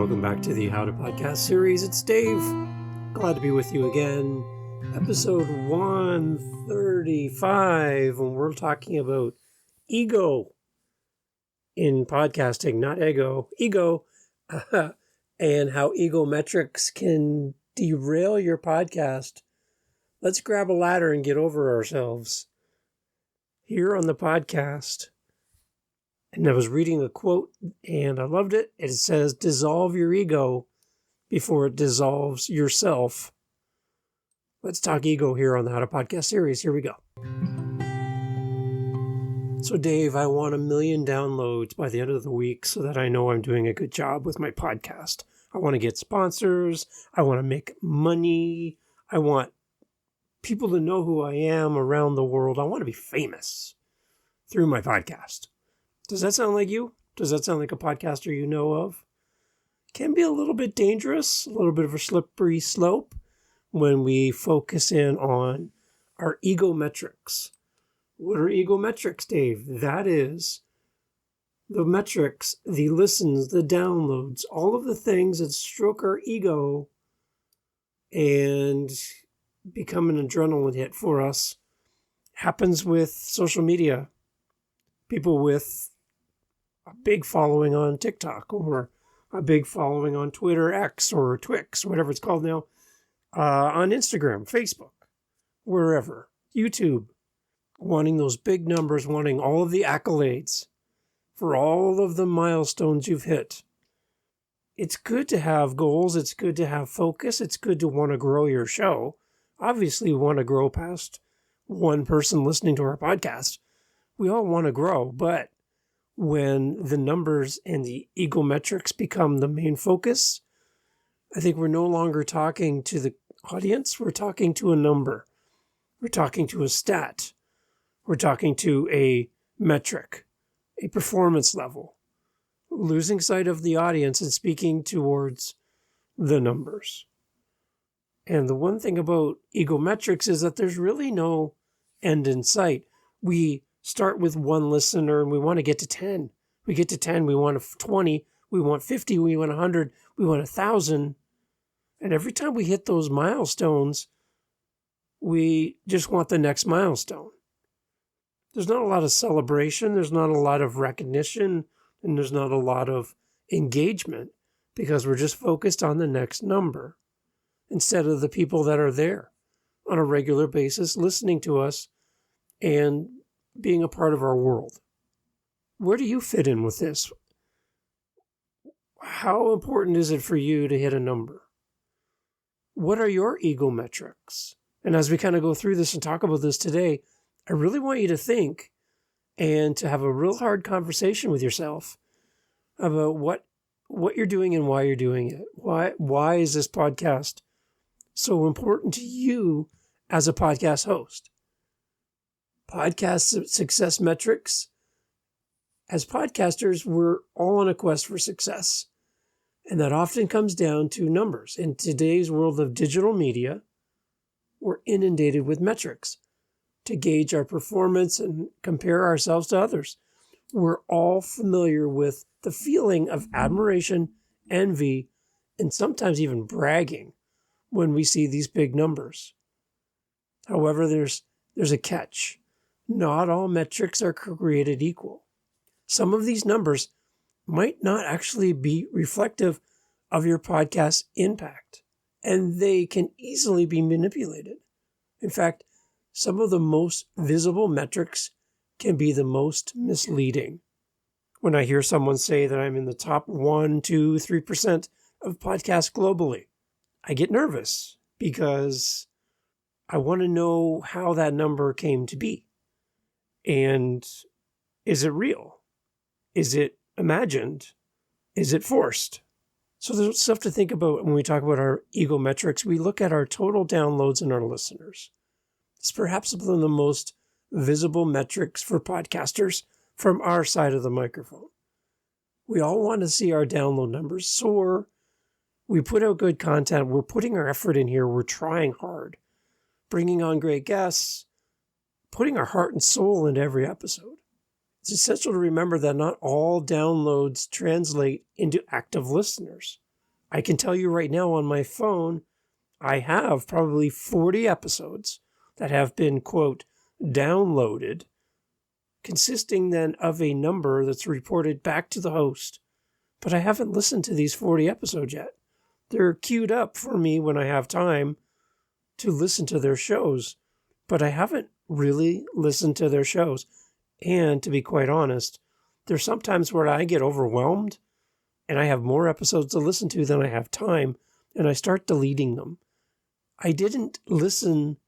welcome back to the How to Podcast series. It's Dave. Glad to be with you again. Episode 135, when we're talking about ego in podcasting, not ego, and how ego metrics can derail your podcast. Let's grab a ladder and get over ourselves. Here on the podcast, and I was reading a quote, and I loved it. It says, dissolve your ego before it dissolves yourself. Let's talk ego here on the How to Podcast series. Here we go. So, Dave, I want 1 million downloads by the end of the week so that I know I'm doing a good job with my podcast. I want to get sponsors. I want to make money. I want people to know who I am around the world. I want to be famous through my podcast. Does that sound like you? Does that sound like a podcaster you know of? Can be a little bit dangerous, a little bit of a slippery slope when we focus in on our ego metrics. What are ego metrics, Dave? That is the metrics, the listens, the downloads, all of the things that stroke our ego and become an adrenaline hit for us. Happens with social media. People with a big following on TikTok or a big following on Twitter, X or Twix, whatever it's called now, on Instagram, Facebook, wherever, YouTube, wanting those big numbers, wanting all of the accolades for all of the milestones you've hit. It's good to have goals. It's good to have focus. It's good to want to grow your show. Obviously, we want to grow past one person listening to our podcast. We all want to grow, but when the numbers and the ego metrics become the main focus, I think we're no longer talking to the audience. We're talking to a number. We're talking to a stat. We're talking to a metric, a performance level, losing sight of the audience and speaking towards the numbers. And the one thing about ego metrics is that there's really no end in sight. We start with one listener and we want to get to 10. We get to 10, we want 20, we want 50, we want 100, we want 1,000. And every time we hit those milestones, we just want the next milestone. There's not a lot of celebration, there's not a lot of recognition, and there's not a lot of engagement because we're just focused on the next number instead of the people that are there on a regular basis listening to us and being a part of our world. Where do you fit in with this? How important is it for you to hit a number? What are your ego metrics? And as we kind of go through this and talk about this today, I really want you to think and to have a real hard conversation with yourself about what you're doing and why you're doing it. Why is this podcast so important to you as a podcast host? Podcast success metrics. As podcasters, we're all on a quest for success. And that often comes down to numbers. In today's world of digital media, we're inundated with metrics to gauge our performance and compare ourselves to others. We're all familiar with the feeling of admiration, envy, and sometimes even bragging when we see these big numbers. However, there's a catch. Not all metrics are created equal. Some of these numbers might not actually be reflective of your podcast's impact, and they can easily be manipulated. In fact, some of the most visible metrics can be the most misleading. When I hear someone say that I'm in the top 1, 2, 3% of podcasts globally, I get nervous because I want to know how that number came to be. And is it real? Is it imagined? Is it forced? So there's stuff to think about when we talk about our ego metrics. We look at our total downloads and our listeners. It's perhaps one of the most visible metrics for podcasters from our side of the microphone. We all want to see our download numbers soar. We put out good content. We're putting our effort in here. We're trying hard, bringing on great guests, putting our heart and soul into every episode. It's essential to remember that not all downloads translate into active listeners. I can tell you right now on my phone, I have probably 40 episodes that have been, quote, downloaded, consisting then of a number that's reported back to the host. But I haven't listened to these 40 episodes yet. They're queued up for me when I have time to listen to their shows, but I haven't really listened to their shows. And to be quite honest, there's sometimes where I get overwhelmed and I have more episodes to listen to than I have time, and I start deleting them. I didn't listen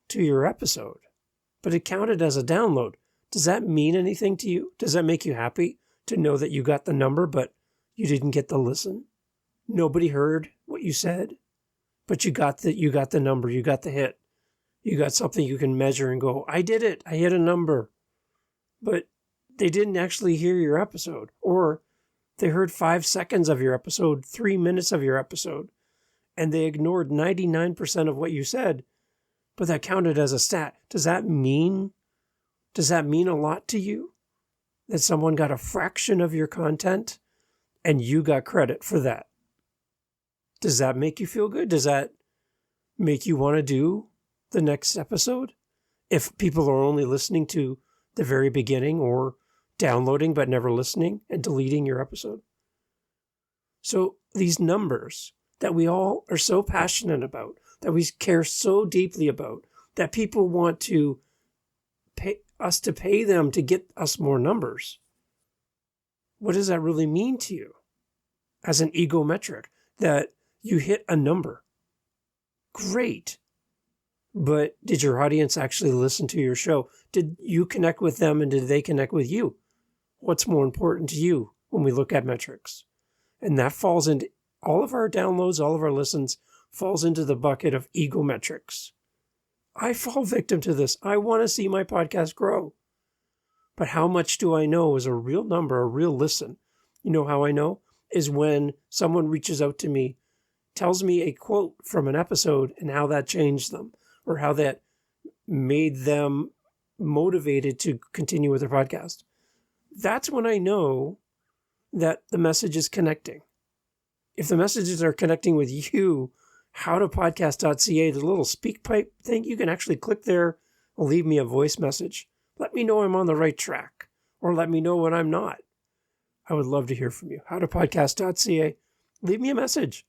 to your episode, but it counted as a download. Does that mean anything to you? Does that make you happy to know that you got the number, but you didn't get the listen? Nobody heard what you said, but you got the number, you got the hit. You got something you can measure and go, I did it, I hit a number. But they didn't actually hear your episode, or they heard 5 seconds of your episode, 3 minutes of your episode, and they ignored 99% of what you said, but that counted as a stat. Does that mean a lot to you? That someone got a fraction of your content and you got credit for that? Does that make you feel good? Does that make you want to do the next episode? If people are only listening to the very beginning or downloading but never listening and deleting your episode. So these numbers that we all are so passionate about, that we care so deeply about, that people want to pay them to get us more numbers. What does that really mean to you as an ego metric? That you hit a number. Great. But did your audience actually listen to your show? Did you connect with them and did they connect with you? What's more important to you when we look at metrics? And that falls into all of our downloads, all of our listens, falls into the bucket of ego metrics. I fall victim to this. I want to see my podcast grow. But how much do I know is a real number, a real listen? You know how I know? Is when someone reaches out to me, tells me a quote from an episode and how that changed them, or how that made them motivated to continue with their podcast. That's when I know that the message is connecting. If the messages are connecting with you, howtopodcast.ca, the little speak pipe thing, you can actually click there and leave me a voice message. Let me know I'm on the right track, or let me know when I'm not. I would love to hear from you. Howtopodcast.ca, leave me a message.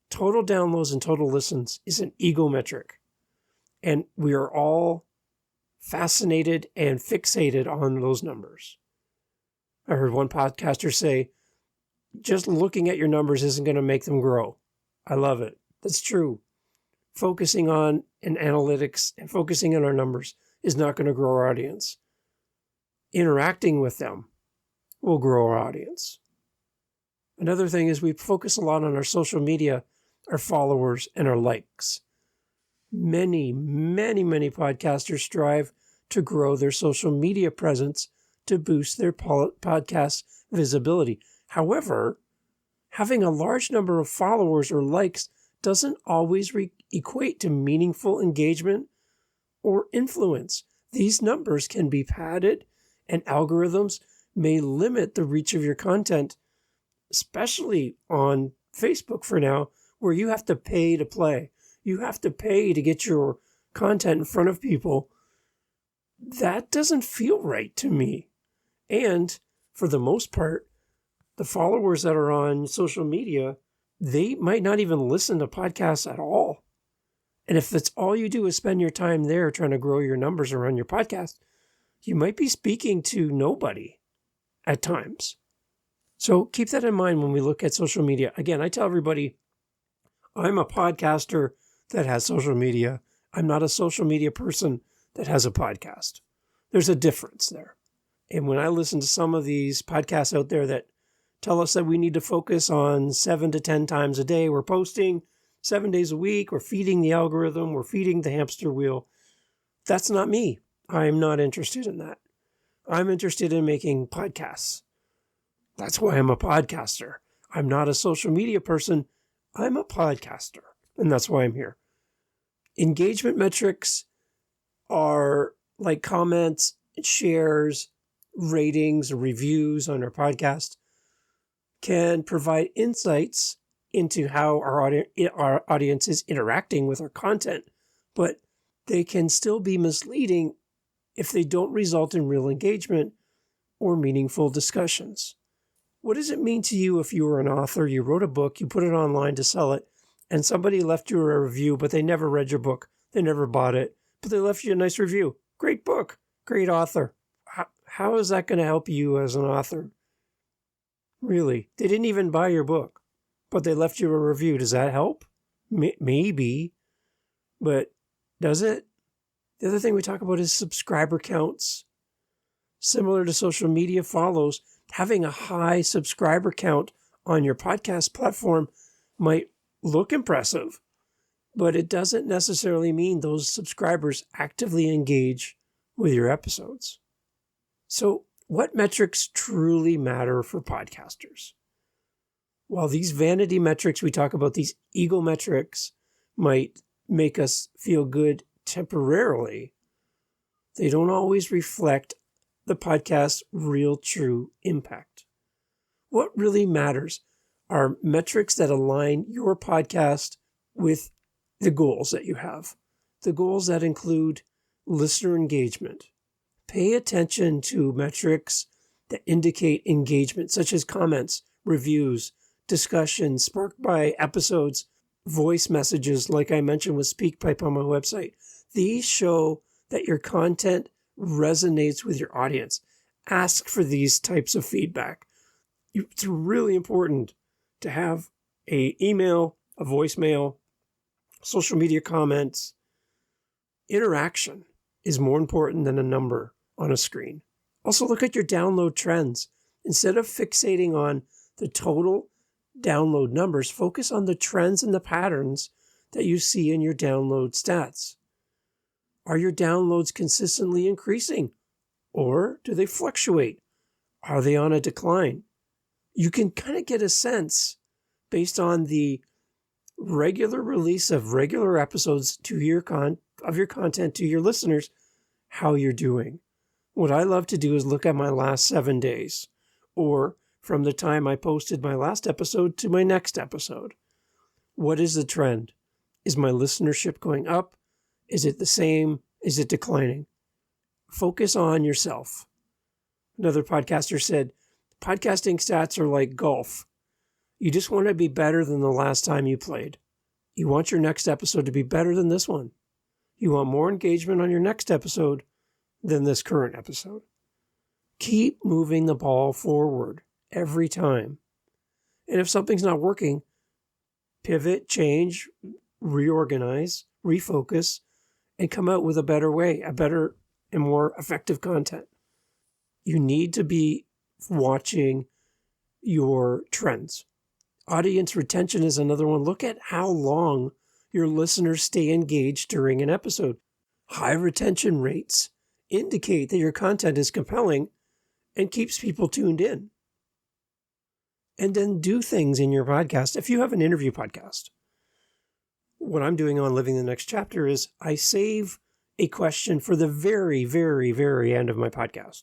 Total downloads and total listens is an ego metric. And we are all fascinated and fixated on those numbers. I heard one podcaster say, just looking at your numbers isn't going to make them grow. I love it. That's true. Focusing on an analytics and focusing on our numbers is not going to grow our audience. Interacting with them will grow our audience. Another thing is we focus a lot on our social media, our followers, and our likes. Many podcasters strive to grow their social media presence to boost their podcast visibility. However, having a large number of followers or likes doesn't always equate to meaningful engagement or influence. These numbers can be padded, and algorithms may limit the reach of your content, especially on Facebook for now, where you have to pay to play. You have to pay to get your content in front of people. That doesn't feel right to me. And for the most part, the followers that are on social media, they might not even listen to podcasts at all. And if that's all you do is spend your time there trying to grow your numbers around your podcast, you might be speaking to nobody at times. So keep that in mind when we look at social media. Again, I tell everybody, I'm a podcaster that has social media. I'm not a social media person that has a podcast. There's a difference there. And when I listen to some of these podcasts out there that tell us that we need to focus on 7 to 10 times a day, we're posting 7 days a week, we're feeding the algorithm, we're feeding the hamster wheel. That's not me. I'm not interested in that. I'm interested in making podcasts. That's why I'm a podcaster. I'm not a social media person. I'm a podcaster. And that's why I'm here. Engagement metrics are like comments, shares, ratings, reviews on our podcast can provide insights into how our audience is interacting with our content, but they can still be misleading if they don't result in real engagement or meaningful discussions. What does it mean to you if you were an author, you wrote a book, you put it online to sell it, and somebody left you a review, but they never read your book, they never bought it, but they left you a nice review? Great book, great author. How is that going to help you as an author? Really, they didn't even buy your book, but they left you a review. Does that help? Maybe, but does it? The other thing we talk about is subscriber counts. Similar to social media follows, having a high subscriber count on your podcast platform might look impressive, but it doesn't necessarily mean those subscribers actively engage with your episodes. So, what metrics truly matter for podcasters? While these vanity metrics we talk about, these ego metrics, might make us feel good temporarily, they don't always reflect the podcast's real true impact. What really matters are metrics that align your podcast with the goals that you have. The goals that include listener engagement. Pay attention to metrics that indicate engagement, such as comments, reviews, discussions sparked by episodes, voice messages, like I mentioned with SpeakPipe on my website. These show that your content resonates with your audience. Ask for these types of feedback. It's really important to have an email, a voicemail, social media comments. Interaction is more important than a number on a screen. Also, look at your download trends. Instead of fixating on the total download numbers, focus on the trends and the patterns that you see in your download stats. Are your downloads consistently increasing, or do they fluctuate? Are they on a decline? You can kind of get a sense based on the regular release of regular episodes to your content to your listeners, how you're doing. What I love to do is look at my last 7 days, or from the time I posted my last episode to my next episode. What is the trend? Is my listenership going up? Is it the same? Is it declining? Focus on yourself. Another podcaster said, podcasting stats are like golf. You just want to be better than the last time you played. You want your next episode to be better than this one. You want more engagement on your next episode than this current episode. Keep moving the ball forward every time. And if something's not working, pivot, change, reorganize, refocus, and come out with a better way, a better and more effective content. You need to be watching your trends. Audience retention is another one. Look at how long your listeners stay engaged during an episode. High retention rates indicate that your content is compelling and keeps people tuned in. And then do things in your podcast. If you have an interview podcast, what I'm doing on Living the Next Chapter is I save a question for the very, very, very end of my podcast.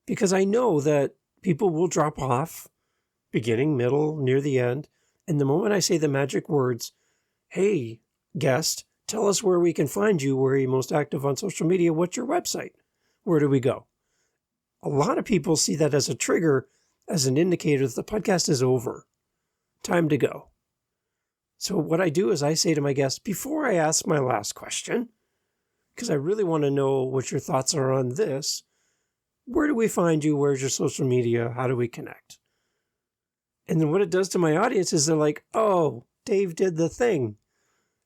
Because I know that people will drop off, beginning, middle, near the end. And the moment I say the magic words, hey, guest, tell us where we can find you, where you're most active on social media, what's your website? Where do we go? A lot of people see that as a trigger, as an indicator that the podcast is over. Time to go. So what I do is I say to my guests, before I ask my last question, because I really want to know what your thoughts are on this, where do we find you? Where's your social media? How do we connect? And then what it does to my audience is they're like, oh, Dave did the thing.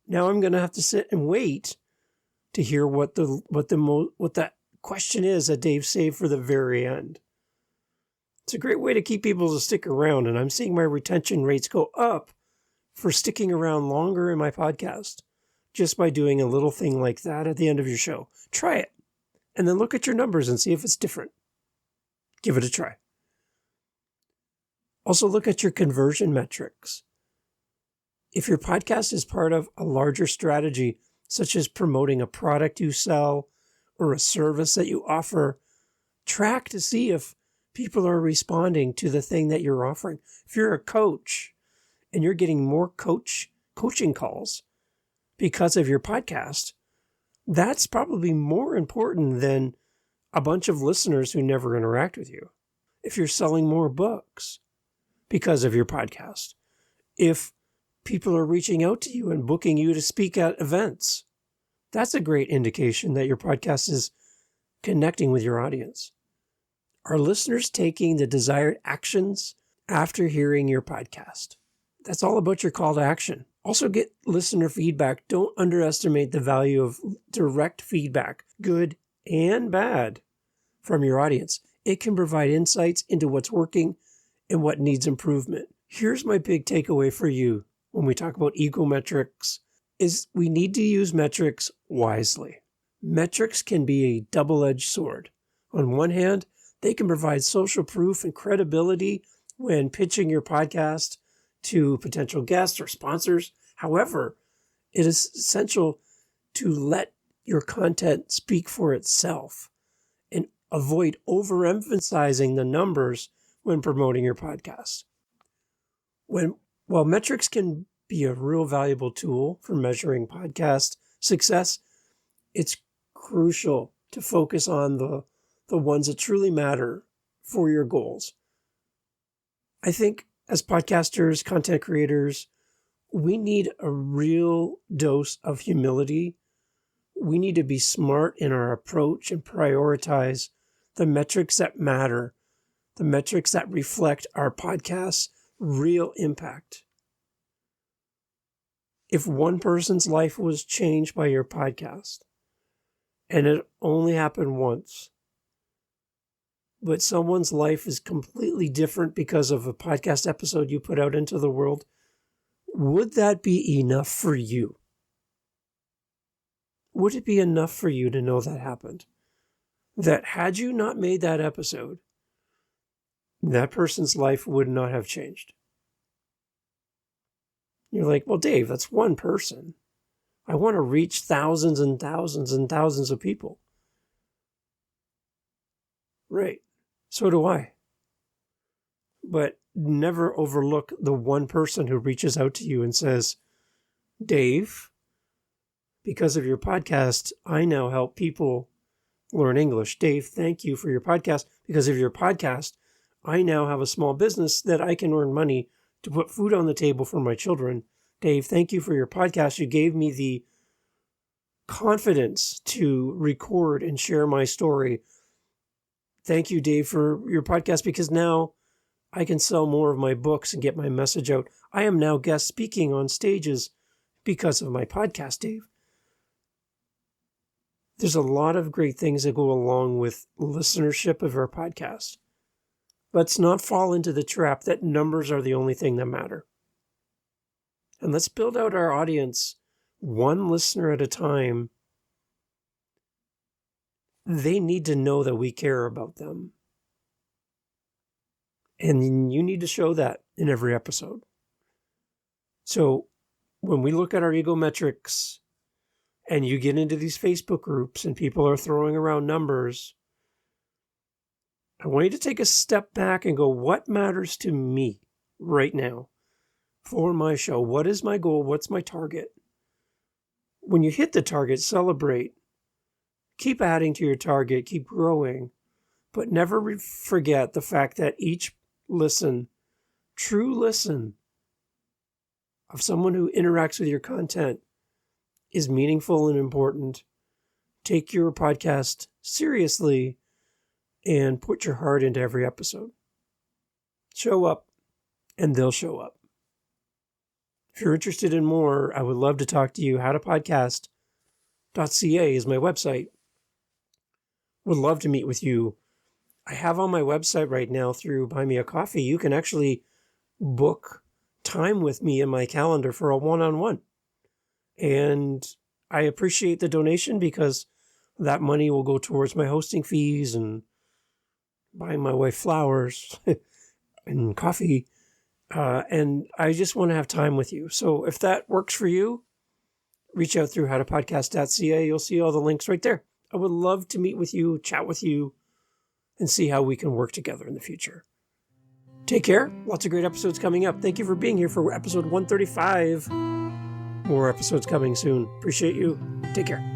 Now I'm going to have to sit and wait to hear what that question is that Dave saved for the very end. It's a great way to keep people to stick around, and I'm seeing my retention rates go up for sticking around longer in my podcast just by doing a little thing like that at the end of your show. Try it, and then look at your numbers and see if it's different. Give it a try. Also, look at your conversion metrics. If your podcast is part of a larger strategy, such as promoting a product you sell or a service that you offer, track to see if people are responding to the thing that you're offering. If you're a coach and you're getting more coaching calls because of your podcast, that's probably more important than a bunch of listeners who never interact with you. If you're selling more books because of your podcast, if people are reaching out to you and booking you to speak at events, that's a great indication that your podcast is connecting with your audience. Are listeners taking the desired actions after hearing your podcast? That's all about your call to action. Also get listener feedback. Don't underestimate the value of direct feedback, good and bad, from your audience. It can provide insights into what's working and what needs improvement. Here's my big takeaway for you when we talk about ego metrics is we need to use metrics wisely. Metrics can be a double-edged sword. On one hand, they can provide social proof and credibility when pitching your podcast to potential guests or sponsors. However, it is essential to let your content speak for itself and avoid overemphasizing the numbers when promoting your podcast. While metrics can be a real valuable tool for measuring podcast success, it's crucial to focus on the ones that truly matter for your goals. I think as podcasters, content creators, we need a real dose of humility. We need to be smart in our approach and prioritize the metrics that matter, the metrics that reflect our podcast's real impact. If one person's life was changed by your podcast, and it only happened once, but someone's life is completely different because of a podcast episode you put out into the world, would that be enough for you? Would it be enough for you to know that happened? That had you not made that episode, that person's life would not have changed. You're like, well, Dave, that's one person. I want to reach thousands and thousands and thousands of people. Right. So do I. But never overlook the one person who reaches out to you and says, Dave, because of your podcast, I now help people learn English. Dave, thank you for your podcast. Because of your podcast, I now have a small business that I can earn money to put food on the table for my children. Dave, thank you for your podcast. You gave me the confidence to record and share my story. Thank you, Dave, for your podcast, because now I can sell more of my books and get my message out. I am now guest speaking on stages because of my podcast, Dave. There's a lot of great things that go along with listenership of our podcast. Let's not fall into the trap that numbers are the only thing that matter. And let's build out our audience one listener at a time. They need to know that we care about them. And you need to show that in every episode. So when we look at our ego metrics and you get into these Facebook groups and people are throwing around numbers, I want you to take a step back and go, what matters to me right now for my show? What is my goal? What's my target? When you hit the target, celebrate. Keep adding to your target, keep growing, but never forget the fact that each listen, true listen of someone who interacts with your content is meaningful and important. Take your podcast seriously and put your heart into every episode. Show up and they'll show up. If you're interested in more, I would love to talk to you. howtopodcast.ca is my website. Would love to meet with you. I have on my website right now through Buy Me a Coffee, you can actually book time with me in my calendar for a one-on-one. And I appreciate the donation because that money will go towards my hosting fees and buying my wife flowers and coffee. And I just want to have time with you. So if that works for you, reach out through howtopodcast.ca. You'll see all the links right there. I would love to meet with you, chat with you, and see how we can work together in the future. Take care. Lots of great episodes coming up. Thank you for being here for episode 135. More episodes coming soon. Appreciate you. Take care.